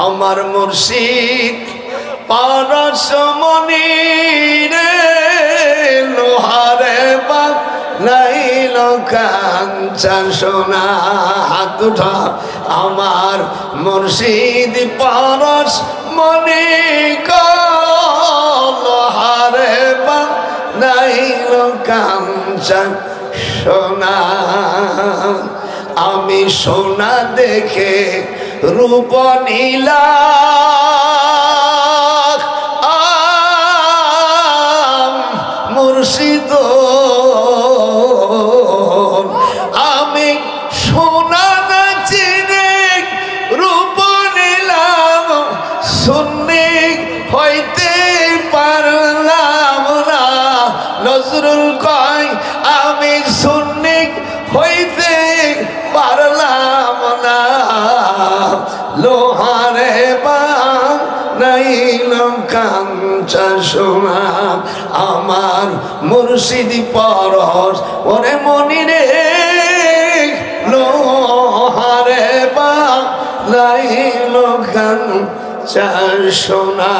আমার মুর্শিদ পরশমণি রে লোহারে বানাইল কাঞ্চা সোনা। হাত উঠা। আমার মুর্শিদ পরশমণি লোহারে বানাইল কাঞ্চা সোনা। আমি সোনা দেখে রূপ নীলা মুর্শিদ, আমি সোনা না চিনে রূপ নিলাম, সুন্নি হইতে পারলাম না। নজরুল কয় আমি সুন্নি হইতে পারলাম না। লোহারে বানাইল কাঞ্চা সোনা। আমার মুর্শিদ পরশ ওরে মনি রে লোহারে বানাইল কাঞ্চা সোনা।